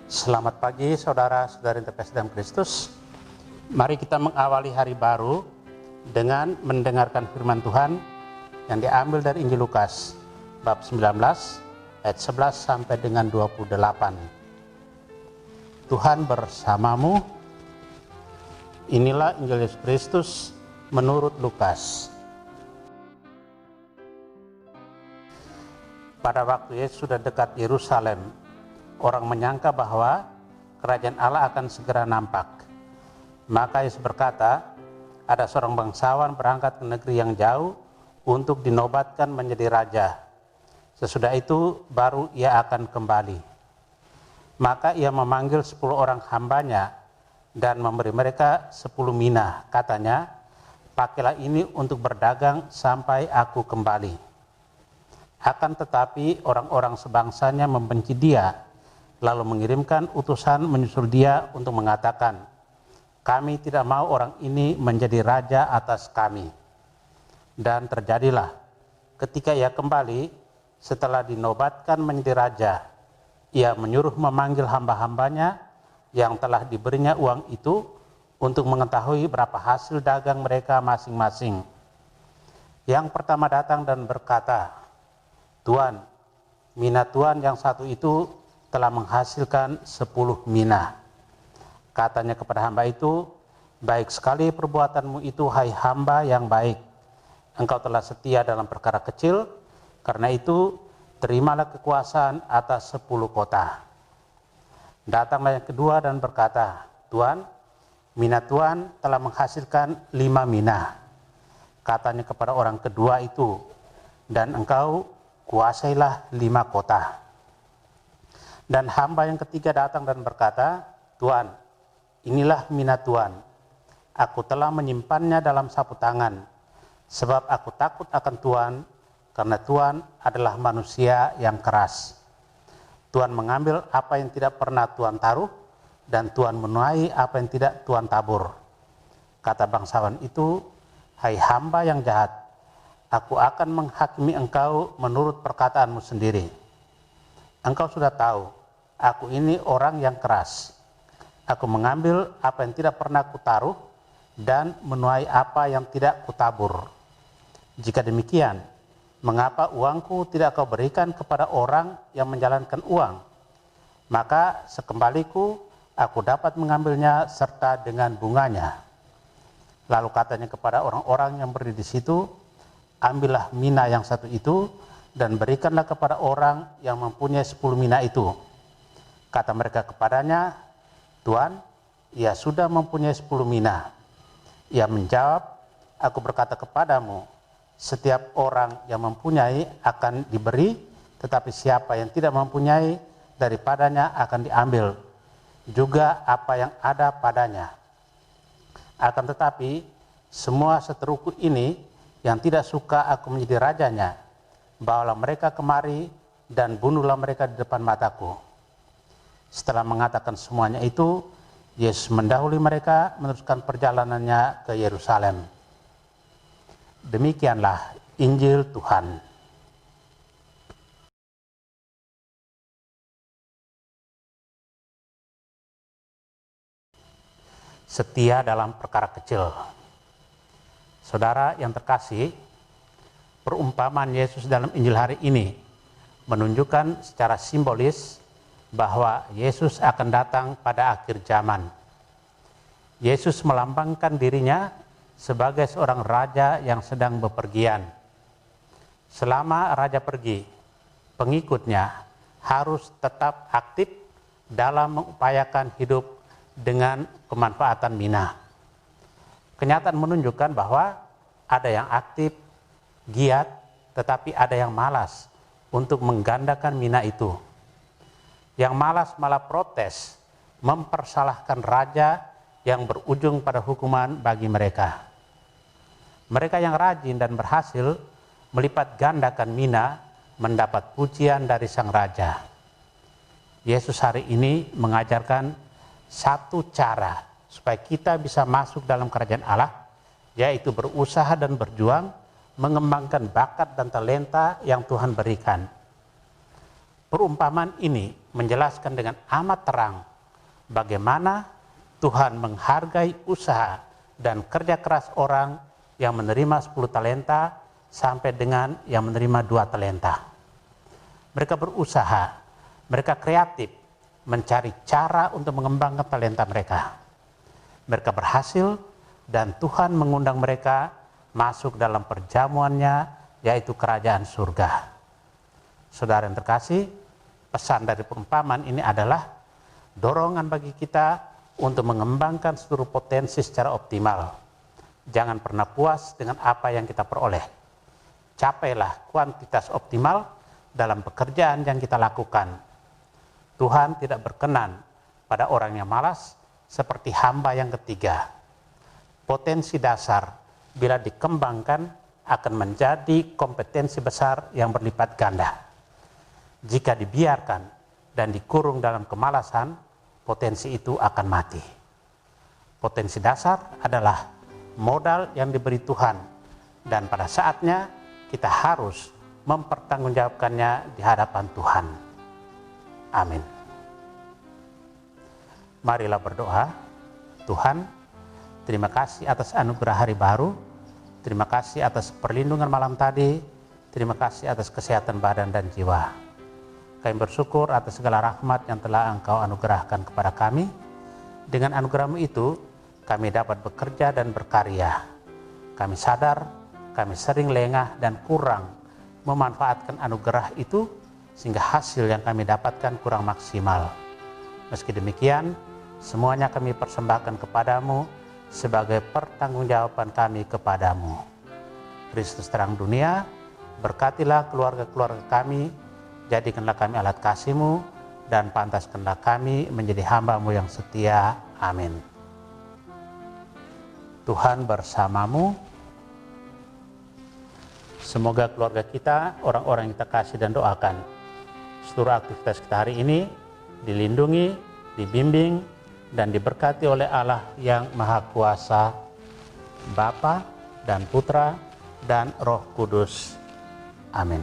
Selamat pagi saudara-saudari terkasih dalam Kristus. Mari kita mengawali hari baru dengan mendengarkan firman Tuhan yang diambil dari Injil Lukas bab 19 ayat 11 sampai dengan 28. Tuhan bersamamu. Inilah Injil Yesus Kristus menurut Lukas. Pada waktu Yesus sudah dekat Yerusalem, orang menyangka bahwa kerajaan Allah akan segera nampak. Maka Yesus berkata, ada seorang bangsawan berangkat ke negeri yang jauh untuk dinobatkan menjadi raja. Sesudah itu baru ia akan kembali. Maka ia memanggil 10 orang hambanya dan memberi mereka 10 mina. Katanya, pakailah ini untuk berdagang sampai aku kembali. Akan tetapi orang-orang sebangsanya membenci dia, lalu mengirimkan utusan menyusul dia untuk mengatakan, kami tidak mau orang ini menjadi raja atas kami. Dan terjadilah, ketika ia kembali, setelah dinobatkan menjadi raja, ia menyuruh memanggil hamba-hambanya yang telah diberinya uang itu untuk mengetahui berapa hasil dagang mereka masing-masing. Yang pertama datang dan berkata, Tuan, mina Tuan yang satu itu telah menghasilkan 10 mina. Katanya kepada hamba itu, baik sekali perbuatanmu itu, hai hamba yang baik. Engkau telah setia dalam perkara kecil, karena itu terimalah kekuasaan atas 10 kota. Datanglah yang kedua dan berkata, Tuan, mina Tuan telah menghasilkan 5 mina. Katanya kepada orang kedua itu, dan engkau kuasailah 5 kota. Dan hamba yang ketiga datang dan berkata, Tuan, inilah mina Tuan. Aku telah menyimpannya dalam sapu tangan, sebab aku takut akan Tuan, karena Tuan adalah manusia yang keras. Tuan mengambil apa yang tidak pernah Tuan taruh, dan Tuan menuai apa yang tidak Tuan tabur. Kata bangsawan itu, hai hamba yang jahat, aku akan menghakimi engkau menurut perkataanmu sendiri. Engkau sudah tahu, aku ini orang yang keras. Aku mengambil apa yang tidak pernah kutaruh dan menuai apa yang tidak kutabur. Jika demikian, mengapa uangku tidak kau berikan kepada orang yang menjalankan uang? Maka sekembaliku aku dapat mengambilnya serta dengan bunganya. Lalu katanya kepada orang-orang yang berdiri di situ, ambillah mina yang satu itu dan berikanlah kepada orang yang mempunyai 10 mina itu. Kata mereka kepadanya, Tuan, ia sudah mempunyai 10 mina. Ia menjawab, aku berkata kepadamu, setiap orang yang mempunyai akan diberi, tetapi siapa yang tidak mempunyai, daripadanya akan diambil juga apa yang ada padanya. Akan tetapi, semua seteruku ini yang tidak suka aku menjadi rajanya, bawalah mereka kemari dan bunuhlah mereka di depan mataku. Setelah mengatakan semuanya itu, Yesus mendahului mereka meneruskan perjalanannya ke Yerusalem. Demikianlah Injil Tuhan. Setia dalam perkara kecil. Saudara yang terkasih, perumpamaan Yesus dalam Injil hari ini menunjukkan secara simbolis bahwa Yesus akan datang pada akhir zaman. Yesus melambangkan dirinya sebagai seorang raja yang sedang bepergian. Selama raja pergi, pengikutnya harus tetap aktif dalam mengupayakan hidup dengan pemanfaatan mina. Kenyataan menunjukkan bahwa ada yang aktif, giat, tetapi ada yang malas untuk menggandakan mina itu. Yang malas malah protes, mempersalahkan raja yang berujung pada hukuman bagi mereka. Mereka yang rajin dan berhasil melipat gandakan mina mendapat pujian dari sang raja. Yesus hari ini mengajarkan satu cara supaya kita bisa masuk dalam kerajaan Allah, yaitu berusaha dan berjuang mengembangkan bakat dan talenta yang Tuhan berikan. Perumpamaan ini menjelaskan dengan amat terang bagaimana Tuhan menghargai usaha dan kerja keras orang yang menerima 10 talenta sampai dengan yang menerima 2 talenta. Mereka berusaha, mereka kreatif mencari cara untuk mengembangkan talenta mereka. Mereka berhasil dan Tuhan mengundang mereka masuk dalam perjamuannya, yaitu kerajaan surga. Saudara yang terkasih, pesan dari perumpamaan ini adalah dorongan bagi kita untuk mengembangkan seluruh potensi secara optimal. Jangan pernah puas dengan apa yang kita peroleh. Capailah kuantitas optimal dalam pekerjaan yang kita lakukan. Tuhan tidak berkenan pada orang yang malas seperti hamba yang ketiga. Potensi dasar bila dikembangkan akan menjadi kompetensi besar yang berlipat ganda. Jika dibiarkan dan dikurung dalam kemalasan, potensi itu akan mati. Potensi dasar adalah modal yang diberi Tuhan, dan pada saatnya kita harus mempertanggungjawabkannya di hadapan Tuhan. Amin. Marilah berdoa. Tuhan, terima kasih atas anugerah hari baru, terima kasih atas perlindungan malam tadi, terima kasih atas kesehatan badan dan jiwa. Kami bersyukur atas segala rahmat yang telah Engkau anugerahkan kepada kami. Dengan anugerah-Mu itu, kami dapat bekerja dan berkarya. Kami sadar, kami sering lengah dan kurang memanfaatkan anugerah itu, sehingga hasil yang kami dapatkan kurang maksimal. Meski demikian, semuanya kami persembahkan kepadamu sebagai pertanggungjawaban kami kepadamu. Kristus terang dunia, berkatilah keluarga-keluarga kami, jadikanlah kami alat kasih-Mu, dan pantaskanlah kami menjadi hamba-Mu yang setia. Amin. Tuhan bersamamu. Semoga keluarga kita, orang-orang yang kita kasih dan doakan, seluruh aktivitas kita hari ini dilindungi, dibimbing, dan diberkati oleh Allah yang Maha Kuasa, Bapa dan Putra dan Roh Kudus. Amin.